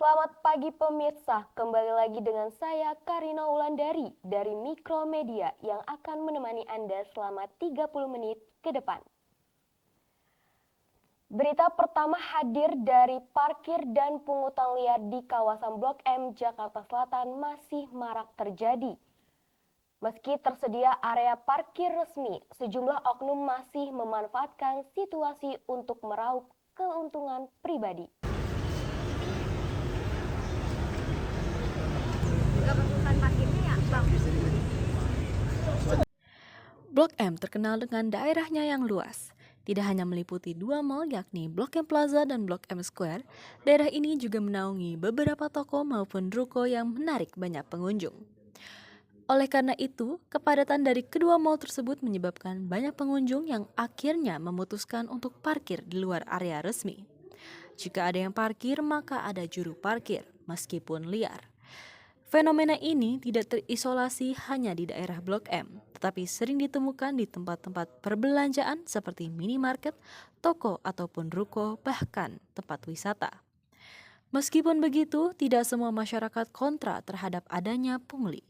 Selamat pagi pemirsa, kembali lagi dengan saya Karina Wulandari dari Mikromedia yang akan menemani Anda selama 30 menit ke depan. Berita pertama hadir dari parkir dan pungutan liar di kawasan Blok M, Jakarta Selatan masih marak terjadi. Meski tersedia area parkir resmi, sejumlah oknum masih memanfaatkan situasi untuk meraup keuntungan pribadi. Blok M terkenal dengan daerahnya yang luas. Tidak hanya meliputi dua mall yakni Blok M Plaza dan Blok M Square, daerah ini juga menaungi beberapa toko maupun ruko yang menarik banyak pengunjung. Oleh karena itu, kepadatan dari kedua mall tersebut menyebabkan banyak pengunjung yang akhirnya memutuskan untuk parkir di luar area resmi. Jika ada yang parkir, maka ada juru parkir, meskipun liar. Fenomena ini tidak terisolasi hanya di daerah Blok M, tetapi sering ditemukan di tempat-tempat perbelanjaan seperti minimarket, toko ataupun ruko, bahkan tempat wisata. Meskipun begitu, tidak semua masyarakat kontra terhadap adanya pungli.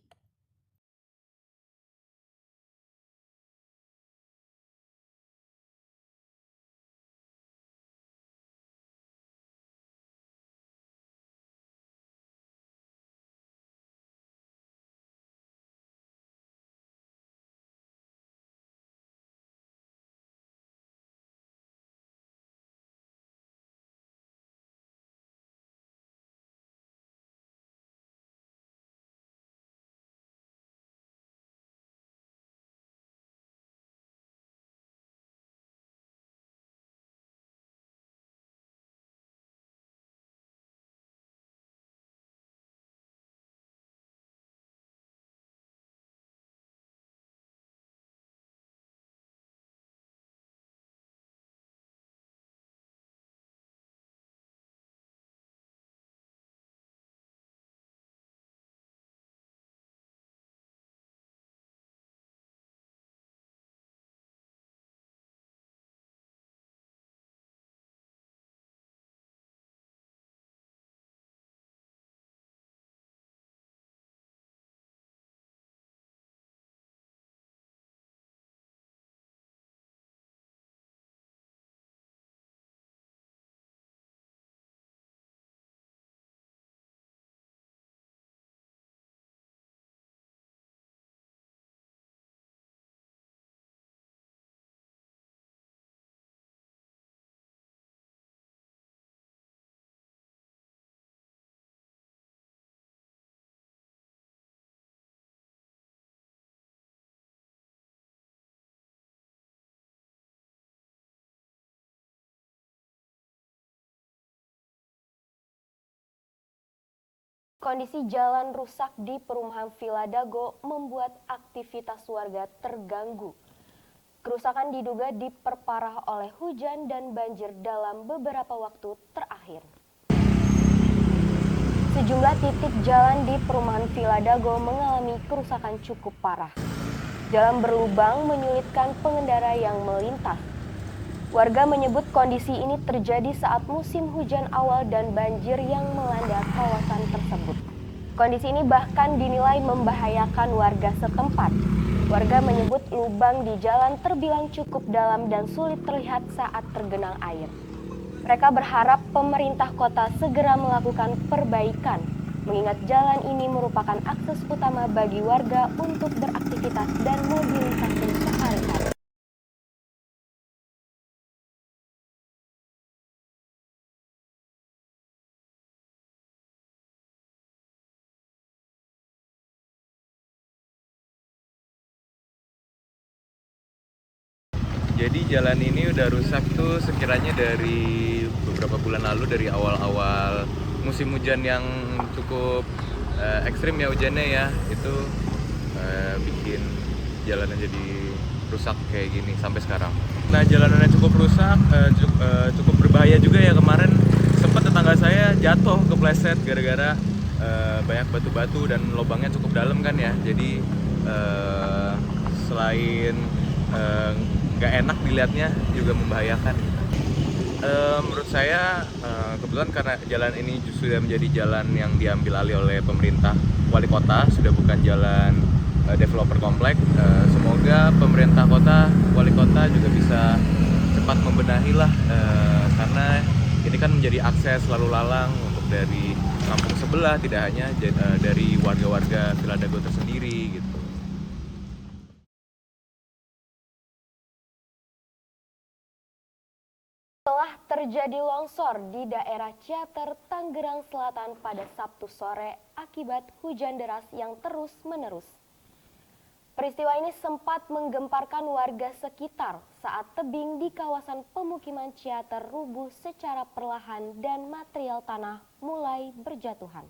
Kondisi jalan rusak di perumahan Villa Dago membuat aktivitas warga terganggu. Kerusakan diduga diperparah oleh hujan dan banjir dalam beberapa waktu terakhir. Sejumlah titik jalan di perumahan Villa Dago mengalami kerusakan cukup parah. Jalan berlubang menyulitkan pengendara yang melintas. Warga menyebut kondisi ini terjadi saat musim hujan awal dan banjir yang melanda kawasan tersebut. Kondisi ini bahkan dinilai membahayakan warga setempat. Warga menyebut lubang di jalan terbilang cukup dalam dan sulit terlihat saat tergenang air. Mereka berharap pemerintah kota segera melakukan perbaikan, mengingat jalan ini merupakan akses utama bagi warga untuk beraktivitas dan mobilisasi sehari-hari. Jadi jalan ini udah rusak tuh sekiranya dari beberapa bulan lalu, dari awal-awal musim hujan yang cukup ekstrim ya hujannya ya. Itu bikin jalanan jadi rusak kayak gini sampai sekarang. Nah jalanannya cukup rusak, cukup berbahaya juga ya. Kemarin sempat tetangga saya jatuh kepleset gara-gara banyak batu-batu dan lubangnya cukup dalam kan ya. Jadi selain nggak enak dilihatnya juga membahayakan. Menurut saya kebetulan karena jalan ini justru sudah menjadi jalan yang diambil alih oleh pemerintah wali kota, sudah bukan jalan developer komplek. Semoga pemerintah kota, wali kota juga bisa cepat membenahi lah, karena ini kan menjadi akses lalu lalang untuk dari kampung sebelah, tidak hanya dari warga-warga Villa Dago tersendiri gitu. Setelah terjadi longsor di daerah Ciater, Tangerang Selatan pada Sabtu sore akibat hujan deras yang terus-menerus. Peristiwa ini sempat menggemparkan warga sekitar saat tebing di kawasan pemukiman Ciater rubuh secara perlahan dan material tanah mulai berjatuhan.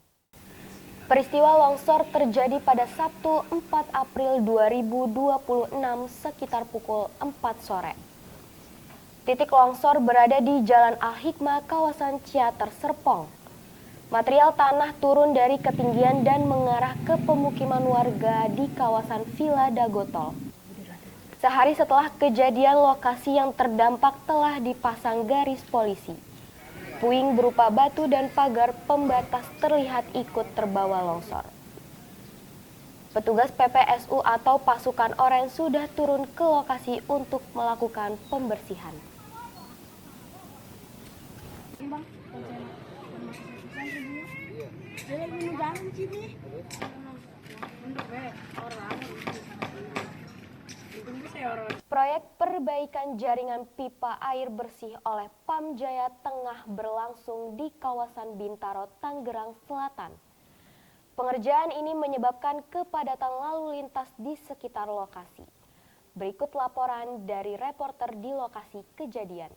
Peristiwa longsor terjadi pada Sabtu 4 April 2026 sekitar pukul 4 sore. Titik longsor berada di Jalan Al-Hikmah, kawasan Ciater Serpong. Material tanah turun dari ketinggian dan mengarah ke pemukiman warga di kawasan Villa Dago Tol. Sehari setelah kejadian, lokasi yang terdampak telah dipasang garis polisi. Puing berupa batu dan pagar pembatas terlihat ikut terbawa longsor. Petugas PPSU atau pasukan oranye sudah turun ke lokasi untuk melakukan pembersihan. Proyek perbaikan jaringan pipa air bersih oleh Pamjaya tengah berlangsung di kawasan Bintaro, Tangerang Selatan. Pengerjaan ini menyebabkan kepadatan lalu lintas di sekitar lokasi. Berikut laporan dari reporter di lokasi kejadian.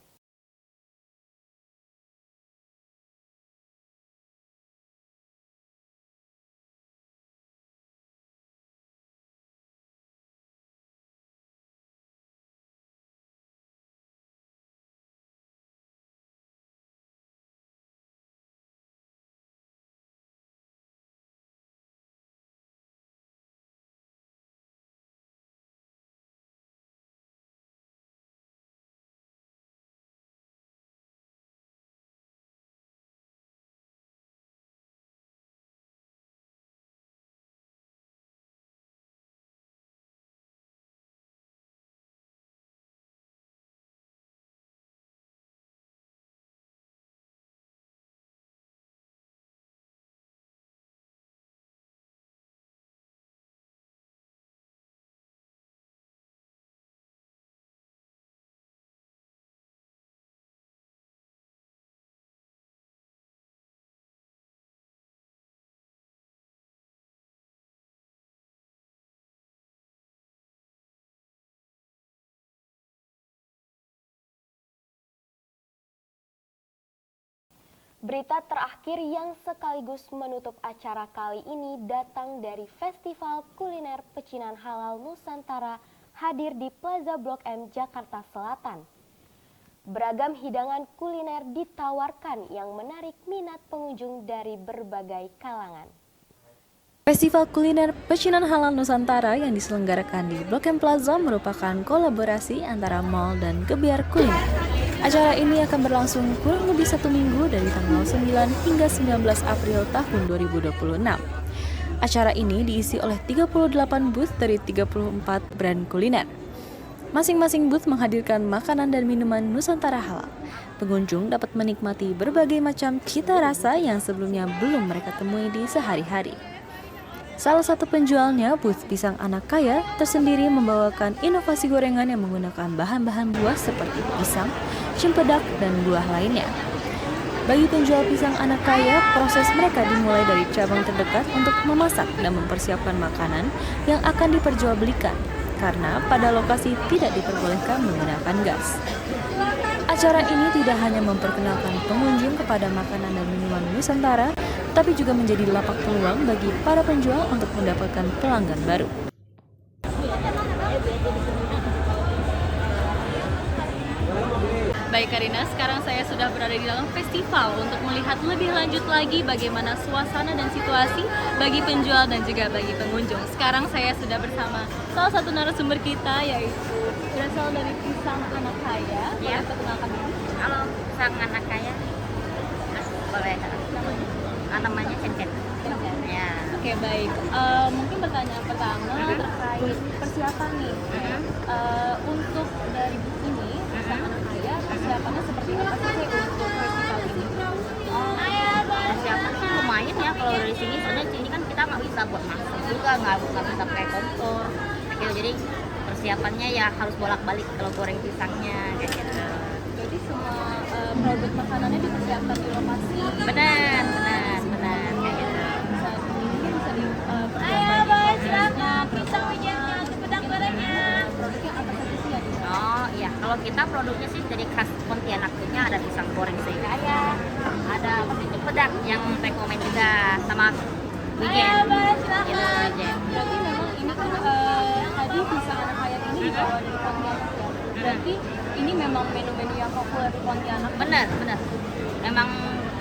Berita terakhir yang sekaligus menutup acara kali ini datang dari Festival Kuliner Pecinan Halal Nusantara hadir di Plaza Blok M, Jakarta Selatan. Beragam hidangan kuliner ditawarkan yang menarik minat pengunjung dari berbagai kalangan. Festival Kuliner Pecinan Halal Nusantara yang diselenggarakan di Blok M Plaza merupakan kolaborasi antara mall dan Gebiar Kuliner. Acara ini akan berlangsung kurang lebih 1 minggu dari tanggal 9 hingga 19 April tahun 2026. Acara ini diisi oleh 38 booth dari 34 brand kuliner. Masing-masing booth menghadirkan makanan dan minuman Nusantara halal. Pengunjung dapat menikmati berbagai macam cita rasa yang sebelumnya belum mereka temui di sehari-hari. Salah satu penjualnya, booth Pisang Anak Kaya, tersendiri membawakan inovasi gorengan yang menggunakan bahan-bahan buah seperti pisang, cempedak, dan buah lainnya. Bagi penjual Pisang Anak Kaya, proses mereka dimulai dari cabang terdekat untuk memasak dan mempersiapkan makanan yang akan diperjualbelikan, karena pada lokasi tidak diperbolehkan menggunakan gas. Acara ini tidak hanya memperkenalkan pengunjung kepada makanan dan minuman Nusantara, tapi juga menjadi lapak peluang bagi para penjual untuk mendapatkan pelanggan baru. Baik Karina, sekarang saya sudah berada di dalam festival untuk melihat lebih lanjut lagi bagaimana suasana dan situasi bagi penjual dan juga bagi pengunjung. Sekarang saya sudah bersama salah satu narasumber kita, yaitu berasal dari Pisang Anak Kaya. Boleh perkenalkan diri? Halo, pisang anak kaya. Boleh. Namanya Cen-Cen. Ya. Oke, baik. Mungkin pertanyaan pertama terkait persiapan nih. Untuk dari booth ini, pisang anak kaya, persiapannya seperti apa sih untuk festival ini? Persiapan sih lumayan ya kalau dari sini, soalnya sini kan kita nggak bisa buat masak juga, nggak bisa pakai kompor gitu. Jadi persiapannya ya harus bolak-balik kalau goreng pisangnya kayak gitu. Jadi semua produk makanannya dipersiapkan di lokasi. Benar kayak gitu. Mungkin bisa dipersiapkan Pisang wijennya, cempedak gorengnya. produknya apa saja sih yang Oh iya, kalau kita produknya sih dari khas Pontianak punya ada pisang goreng serikaya, ada cempedak yang rekomen juga, sama wijen. Gitu wijen. Berarti memang ini kan tadi pisang anak kaya ini dibawa dari Pontianak ya. Berarti ini memang menu-menu yang populer di Pontianak. Bener. Memang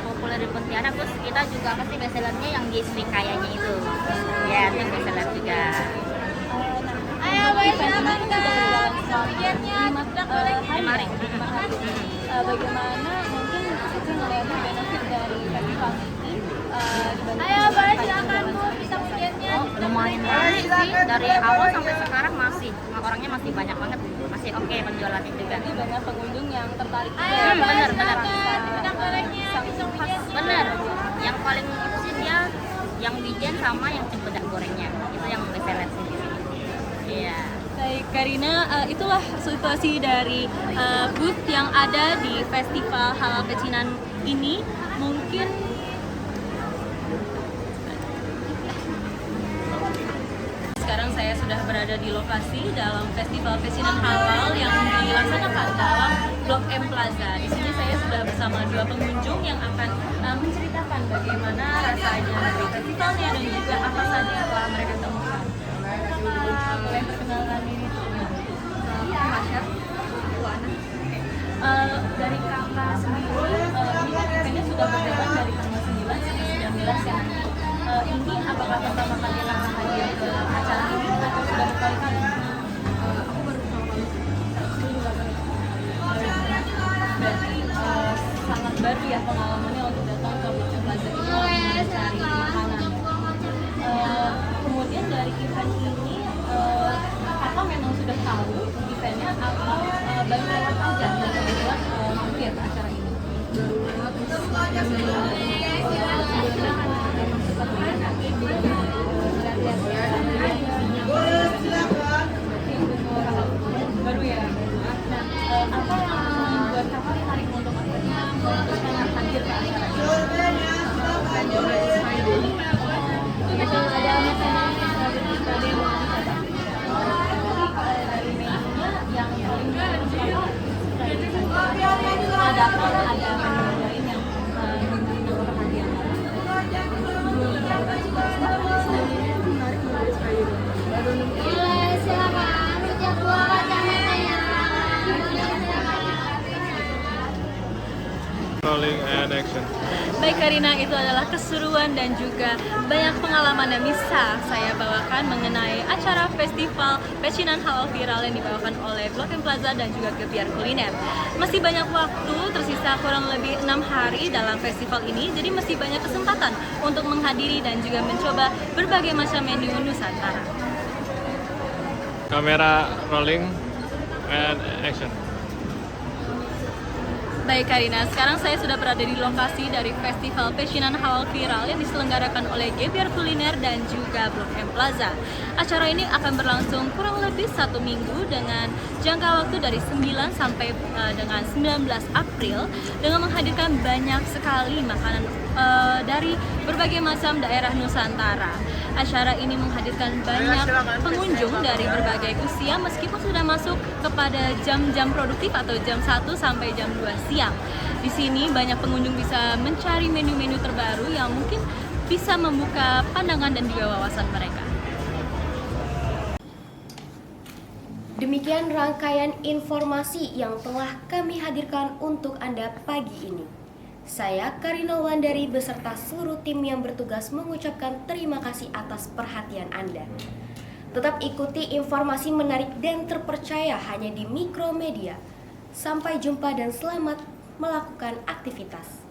populer di Pontianak, terus kita juga pasti bestsellernya yang di serikayanya itu. Ya, itu yang bestseller juga. Hari. Bagaimana mungkin Cici ngeliatnya benefit dari festival ini dibandingkan Lumayan banget sih, dari awal sampai sekarang masih orangnya masih banyak banget, masih oke penjualannya juga. Jadi banyak pengunjung yang tertarik Bener. bener. Yang paling itu sih dia yang wijen sama yang cempedak gorengnya, itu yang bestseller sih di sini. Iya. Baik, Karina, itulah situasi dari booth yang ada di Festival Halal Pecinan ini. Mungkin sekarang saya sudah berada di lokasi dalam Festival Pecinan Halal yang dilaksanakan dalam Blok M Plaza. Di sini saya sudah bersama dua pengunjung yang akan menceritakan bagaimana rasanya dari festivalnya dan juga apa saja yang telah mereka temukan. Boleh perkenalkan diri dulu. Masya, dari kakak sendiri, ini kan eventnya sudah berjalan dari tanggal 9 sampai 19 ya nanti. Ini apakah pertama kali kakak hadir ke acara ini atau sudah berkali-kali? Aku baru pertama kali. Berarti sangat baru ya pengalamannya untuk datang ke Blok M Plaza ini mencari makanan. Kemudian dari event ini, kakak memang sudah tahu eventnya atau baru lewat aja dan kebetulan mampir ke acara ini? Baru lewat, sebelumnya kan memang sempat lihat baru ya. Nah, apa yang membuat kakak tertarik untuk akhirnya memutuskan hadir ke acara ini? Memang ada makanan dari yang mau dicoba. Dari menunya yang paling ada menu lain yang menarik perhatian. Rolling and action. Baik Karina, itu adalah keseruan dan juga banyak pengalaman yang bisa saya bawakan mengenai acara Festival Pecinan Halal Viral yang dibawakan oleh Blok M Plaza dan juga Gebiar Kuliner. Masih banyak waktu, tersisa kurang lebih 6 hari dalam festival ini, jadi masih banyak kesempatan untuk menghadiri dan juga mencoba berbagai macam menu Nusantara. Kamera rolling and action. Baik Karina, sekarang saya sudah berada di lokasi dari Festival Pecinan Halal Viral yang diselenggarakan oleh Gebiar Kuliner dan juga Blok M Plaza. Acara ini akan berlangsung kurang lebih 1 minggu dengan jangka waktu dari 9 sampai dengan 19 April dengan menghadirkan banyak sekali makanan dari berbagai macam daerah Nusantara. Acara ini menghadirkan banyak pengunjung dari berbagai usia meskipun sudah masuk kepada jam-jam produktif atau jam 1 sampai jam 2 siang. Di sini banyak pengunjung bisa mencari menu-menu terbaru yang mungkin bisa membuka pandangan dan juga wawasan mereka. Demikian rangkaian informasi yang telah kami hadirkan untuk Anda pagi ini. Saya Karina Wandari beserta seluruh tim yang bertugas mengucapkan terima kasih atas perhatian Anda. Tetap ikuti informasi menarik dan terpercaya hanya di Mikromedia. Sampai jumpa dan selamat melakukan aktivitas.